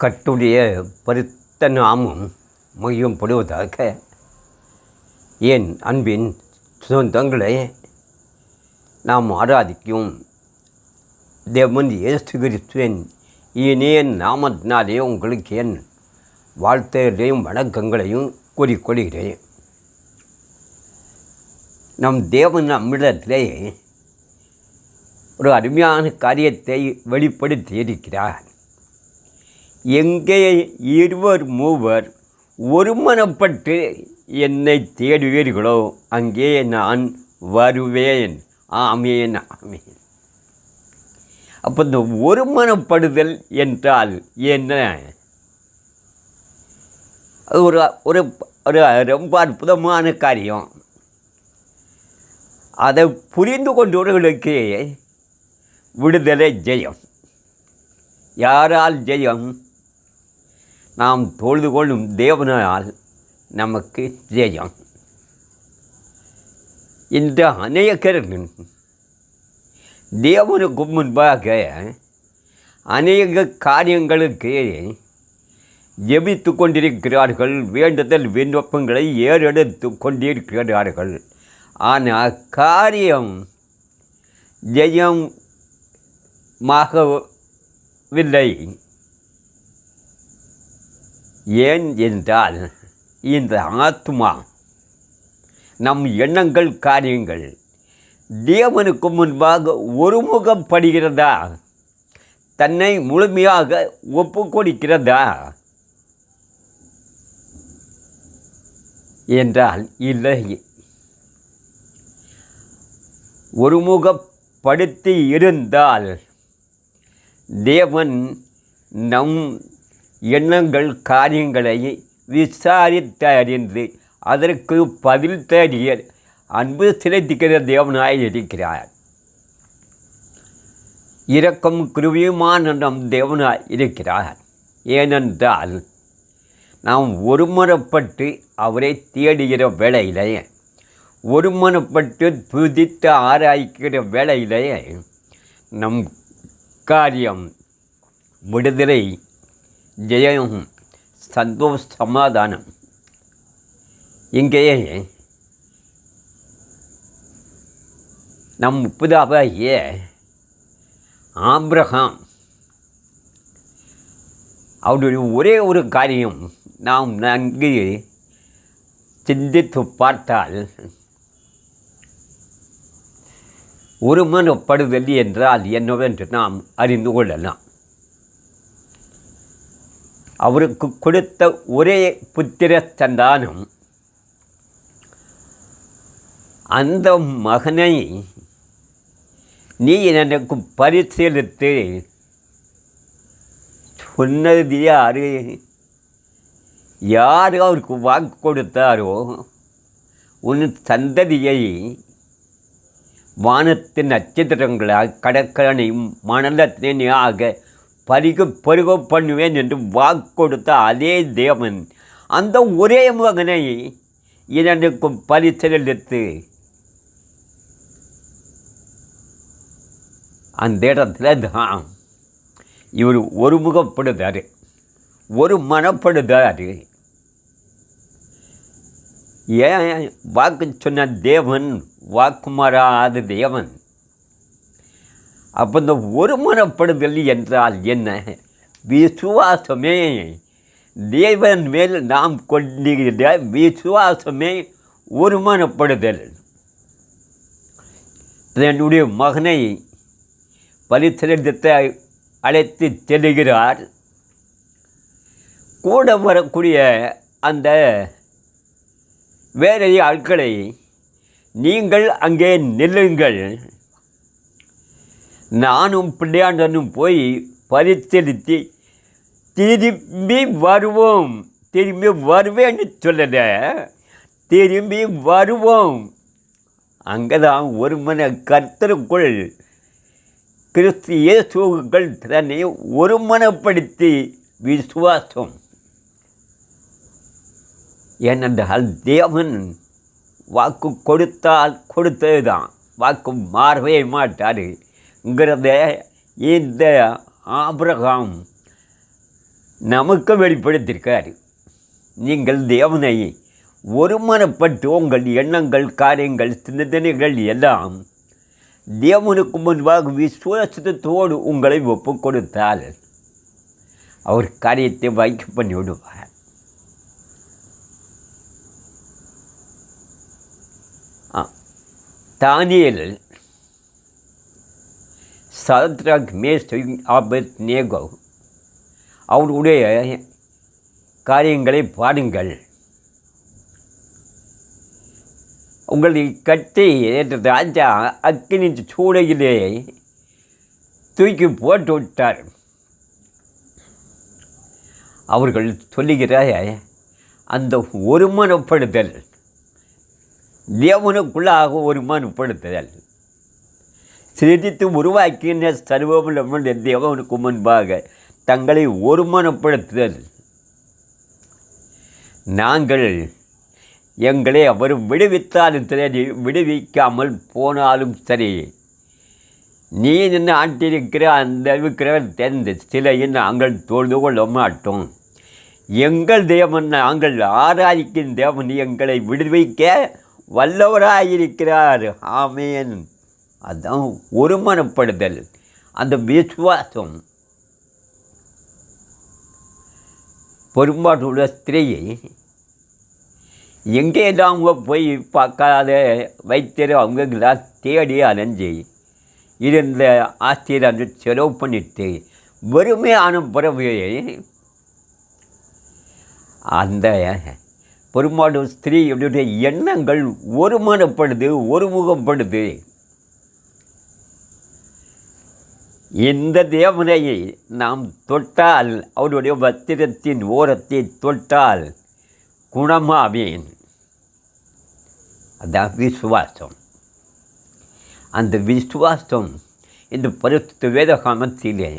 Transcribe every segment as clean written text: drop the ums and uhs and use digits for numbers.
கர்த்தருடைய பரிசுத்த நாமம் மகிமைப்படுவதாக. என் அன்பின் சொந்தங்களை, நாம் ஆராதிக்கும் தேவன் இயேசு கிறிஸ்துவின் இனிய நாமத்தினாலே உங்களுக்கு என் வாழ்த்துகளையும் வணக்கங்களையும் கூறிக்கொள்கிறேன். நம் தேவன் நம்மிடத்திலே ஒரு அருமையான காரியத்தை வெளிப்படுத்தி இருக்கிறார். எங்கே இருவர் மூவர் ஒருமனப்பட்டு என்னை தேடுவீர்களோ அங்கே நான் வருவேன். ஆமேன், ஆமேன். அப்போ இந்த ஒருமனப்படுதல் என்றால் என்ன? அது ஒரு ஒரு ஒரு ரொம்ப அற்புதமான காரியம். அதை புரிந்து கொண்டவர்களுக்கு விடுதலை ஜெயம். யாரால் ஜெயம்? நாம் தொழுது கொள்ளும் தேவனால் நமக்கு ஜெயம். இந்த அநேகர் தேவனுக்கு முன்பாக அநேக காரியங்களுக்கு ஜெபித்து கொண்டிருக்கிறார்கள், வேண்டுதல் விண்ணப்பங்களை ஏறெடுத்து கொண்டிருக்கிறார்கள். ஆனால் காரியம் ஜெயமாகவில்லை. ஏன் என்றால், இந்த ஆத்மா, நம் எண்ணங்கள், காரியங்கள் தேவனுக்கு முன்பாக ஒருமுகப்படுகிறதா? தன்னை முழுமையாக ஒப்பு கொடுக்கிறதா என்றால் இல்லை. ஒருமுகப்படுத்தி இருந்தால் தேவன் நம் எண்ணங்கள், காரியங்களை விசாரித்து அறிந்து அதற்கு பதில் தேடிய அன்பு செலுத்திக்கிற தேவனாய் இருக்கிறார். இரக்கம் கிருபையுமான நம் தேவனாய் இருக்கிறார். ஏனென்றால் நாம் ஒருமுறைப்பட்டு அவரை தேடுகிற வேளையிலே, ஒருமனப்பட்டு துதித்து ஆராய்க்கிற வேளையிலே நம் காரியம் விடுதலை, ஜெயம், சந்தோஷ, சமாதானம். இங்கே நம் முப்பதாகிய ஆபிரகாம், அவருடைய ஒரே ஒரு காரியம் நாம் நன்கு சிந்தித்து பார்த்தால், ஒருமனப்படுதல் என்றால் என்னவென்று நாம் அறிந்து கொள்ளலாம். அவருக்கு கொடுத்த ஒரே புத்திர சந்தானம், அந்த மகனை நீ எனக்கு பரிசீலித்து சொன்னது யாரு? யார் அவருக்கு வாக்கு கொடுத்தாரோ, உன் சந்ததியை வானத்தின் நட்சத்திரங்களாக, கடற்கரையும் மணலத்தினாக பெருக பண்ணுவேன் என்று வாக்கு கொடுத்த அதே தேவன் அந்த ஒரே மகனை எனக்கு பரிசீலித்து அந்த இடத்துல தான் இவர் ஒருமுகப்படுதார், ஒரு மனப்படுதார். ஏன்? வாக்கு சொன்ன தேவன் வாக்கு மாறாத தேவன். அப்போ இந்த ஒருமனப்படுதல் என்றால் என்ன? விசுவாசமே. தேவன் மேல் நாம் கொண்டிருக்கிற விசுவாசமே ஒருமனப்படுதல். தன்னுடைய மகனை பரிசீலித்து அழைத்து செல்கிறார். கூட வரக்கூடிய அந்த வேறு ஆட்களை, நீங்கள் அங்கே நில்லுங்கள், நானும் பிள்ளையாண்டனும் போய் பரிசீலித்து திரும்பி வருவோம். திரும்பி வருவேன்னு சொல்லலை, திரும்பி வருவோம். அங்கே தான் ஒருமன கர்த்தருக்குள் கிறிஸ்து இயேசுக்கள் தன்னை ஒருமனப்படுத்தி விசுவாசம். ஏனென்றால் தேவன் வாக்கு கொடுத்தால் கொடுத்தது தான், வாக்கு மாறவே மாட்டார். இந்த ஆபிரகாம் நமக்கு வெளிப்படுத்தியிருக்கார். நீங்கள் தேவனை ஒருமனப்பட்டு உங்கள் எண்ணங்கள், காரியங்கள், சிந்தனைகள் எல்லாம் தேவனுக்கு முன்பாக விசுவாசத்தோடு உங்களை ஒப்பு கொடுத்தால் அவர் காரியத்தை வாய்க்க பண்ணி விடுவார். தானியேல், சாத்ராக், மேஷக், ஆபேத்நேகோ அவருடைய காரியங்களை பாருங்கள். உங்களை கட்டி ராஜா அக்கினி சூளையிலே தூக்கி போட்டு விட்டார். அவர்கள் சொல்லுகிற அந்த ஒருமனப்படுதல், தேவனுக்குள்ளாக ஒருமனப்படுத்துதல், சிரித்து உருவாக்கின சர்வபலமுள்ள தேவனுக்கு முன்பாக தங்களை ஒருமனப்படுத்துதல். நாங்கள் எங்களை அவர் விடுவித்தாலும் சரி, விடுவிக்காமல் போனாலும் சரி, நீ நின்று ஆட்டிருக்கிற அந்த இருக்கிற தெரிந்த சிலையை நாங்கள் தொழுது கொள்ள மாட்டோம். எங்கள் தேவன், நாங்கள் ஆராதிக்கும் தேவன் எங்களை விடுவிக்க வல்லவராயிருக்கிறார். ஆமேன். அதுதான் ஒருமனப்படுதல், அந்த விசுவாசம். பெரும்பாலுள்ள ஸ்திரீயை எங்கே அவங்க போய் பார்க்காத வைத்தியர் அவங்களாம் தேடி அலைஞ்சி இருந்த ஆசிரியர் செலவு பண்ணிட்டு வெறுமையான பிறகு அந்த பெரும்பாலும் ஸ்திரீயுடைய எண்ணங்கள் ஒருமனப்படுது, ஒருமுகப்படுது. இந்த தேவனை நாம் தொட்டால், அவருடைய வஸ்திரத்தின் ஓரத்தை தொட்டால் குணமாவேன். அதான் விசுவாசம். அந்த விசுவாசம் இந்த பரிசுத்த வேதாகமத்திலே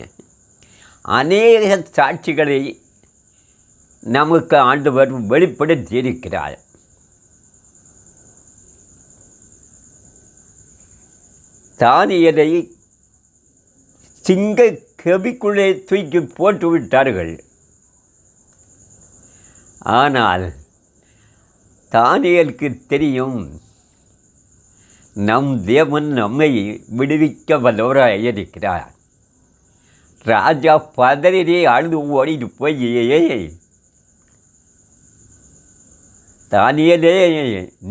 அநேக சாட்சிகளை நமக்கு ஆண்டவர் வெளிப்படுத்தி இருக்கிறார். தானியேலை சிங்க கபிக்குள்ளே தூக்கி போட்டு விட்டார்கள். ஆனால் தானியேலுக்கு தெரியும், நம் தேவன் நம்மை விடுவிக்க வல்லவராக இருக்கிறார். ராஜா பதறியே அழுது ஓடிட்டு போய், தானியேலே,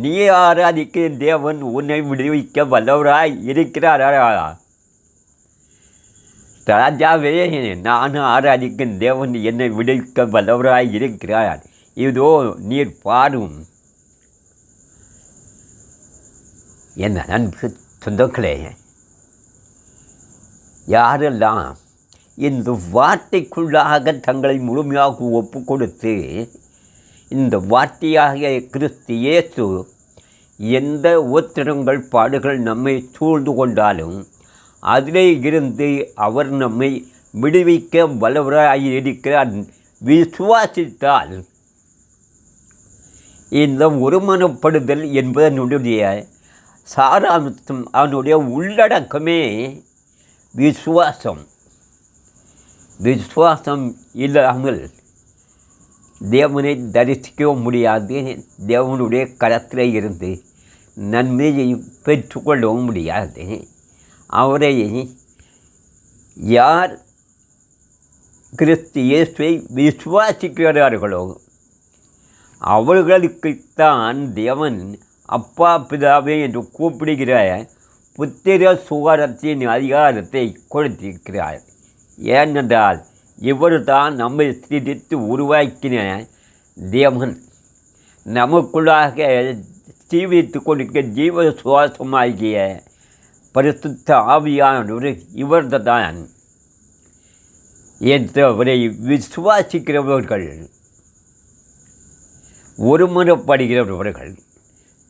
நீ ஆராதிக்க தேவன் உன்னை விடுவிக்க வல்லவராய் இருக்கிறாரா? ராஜாவே, நான் ஆராதிக்கும் தேவன் என்னை விடுவிக்க வல்லவராய் இருக்கிறார். இதோ நீர் பாரும். என்ன நண்பு சொந்தங்களே, யாரெல்லாம் இந்த வார்த்தைக்குள்ளாக தங்களை முழுமையாக ஒப்பு கொடுத்து இந்த வார்த்தையாக கிறிஸ்து இயேசு எந்த உத்திரங்கள் பாடுகள் நம்மை சூழ்ந்து கொண்டாலும் அதிலே இருந்து அவர் நம்மை விடுவிக்க வல்லவராய் இருக்கிறார் விசுவாசித்தால், இந்த ஒருமனப்படுதல் என்பதனுடைய சாராம்சம், அதனுடைய உள்ளடக்கமே விசுவாசம். விசுவாசம் இல்லாமல் தேவனை தரிசிக்கவும் முடியாது. தேவனுடைய கரத்தில் இருந்து நன்மையை பெற்றுக்கொள்ளவும் முடியாது. அவரை யார் கிறிஸ்து இயேசுவை விசுவாசிக்கிறார்களோ அவர்களுக்குத்தான் தேவன் அப்பா பிதாவே என்று கூப்பிடுகிற புத்திர சுகாரத்தின் அதிகாரத்தை கொடுத்திருக்கிறார். ஏனென்றால் இவர் தான் நம்மை சிரித்து உருவாக்கின தேவன். நமக்குள்ளாக ஜீவித்து கொடுக்க ஜீவ சுவாசமாகிய பரிசுத்த ஆவியானவர் இவர் தான் என்றவரை விசுவாசிக்கிறவர்கள், ஒருமுறைப்படுகிறவர்கள்,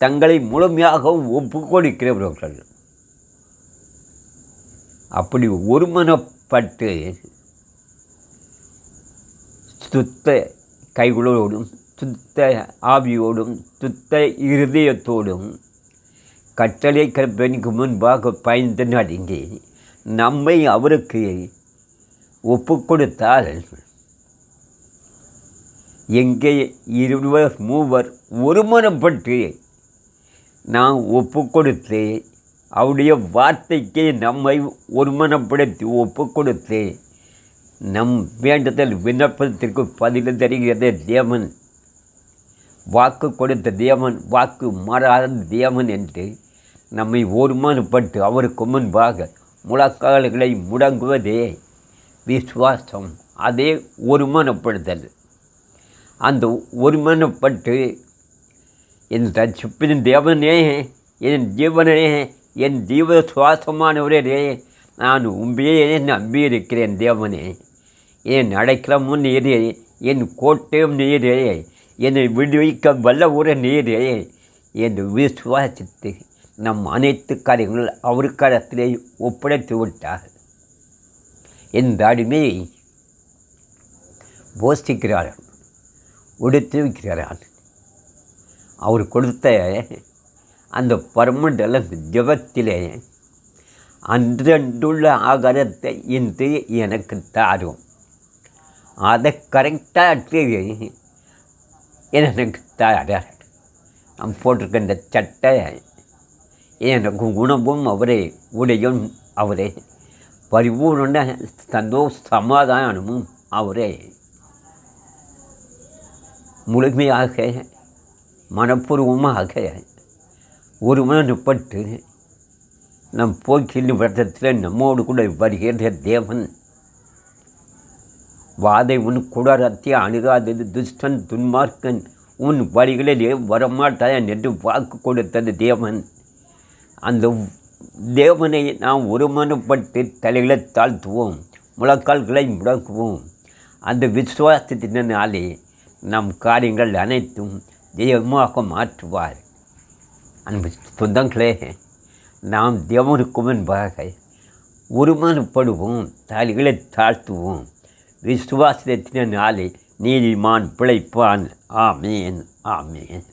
தங்களை முழுமையாக ஒப்பு கொடுக்கிறவர்கள், அப்படி ஒருமனப்பட்டு சுத்த கைகளோடும் சுத்த ஆவியோடும் சுத்த இருதயத்தோடும் கட்டளை கற்பனைக்கு முன்பாக பயந்து நடுங்கி நம்மை அவருக்கு ஒப்பு கொடுத்தால் எங்கே இருவர் மூவர் ஒருமனப்பட்டு நாம் ஒப்பு கொடுத்து அவருடைய வார்த்தைக்கு நம்மை ஒருமனப்படுத்தி ஒப்பு கொடுத்து நம் வேண்டுதல் விண்ணப்பத்திற்கு பதில் தருகிறது தேவன். வாக்கு கொடுத்த தேவன், வாக்கு மாறாத தேவன் என்று நம்மை ஒருமனப்பட்டு அவருக்கு முன்பாக முழக்கால்களை முடங்குவதே விசுவாசம். அதே ஒருமனப்படுதல். அந்த ஒருமனப்பட்டு என் ரட்சிப்பின் தேவனே, என் ஜீவனே, என் ஜீவ சுவாசமானவரே, நான் உண்மையே நம்பியிருக்கிறேன் தேவனே, என் அடைக்கலமும் நீரே, என் கோட்டையும் நீரே, என்னை விடுவிக்க வல்லவர நீரே என்று விசுவாசித்து நம் அனைத்து காரியங்கள் அவருக்கடத்திலே ஒப்படைத்து விட்டார். இந்த அடிமையை போஷிக்கிறார்கள், உடுத்து வைக்கிறார்கள். அவர் கொடுத்த அந்த பரமண்டல ஜபத்திலே அன்றன்றுள்ள ஆகாரத்தை இன்று எனக்கு தாரும், அதை கரெக்டாக எனக்கு தாரார். நான் போட்டிருக்கின்ற சட்டை எனக்கு உணவும் அவரே, உடையும் அவரே, பரிபூர்ண சந்தோஷ சமாதானமும் அவரே. முழுமையாக மனப்பூர்வமாக ஒருமனப்பட்டு நம் போக்கின் விரதத்தில் நம்மோடு கூட வருகிற தேவன். வாதை உன் குடரத்தை அணுகாதது, துஷ்டன் துன்மார்க்கன் உன் வழிகளிலே வரமாட்டான் என்று வாக்கு கொடுத்தது தேவன். அந்த தேவனை நாம் ஒருமனப்பட்டு தலைகளை தாழ்த்துவோம், முழக்கால்களை முடக்குவோம். அந்த விசுவாசத்தினாலே நம் காரியங்கள் அனைத்தும் தெய்வமாக மாற்றுவார். அன்பு சொந்தங்களே, நாம் தேவனுக்கு முன்பாக ஒருமனப்படுவோம், தலைகளை தாழ்த்துவோம். விசுவாசத்தினாலே நீதிமான் பிழைப்பான். ஆமேன், ஆமேன்.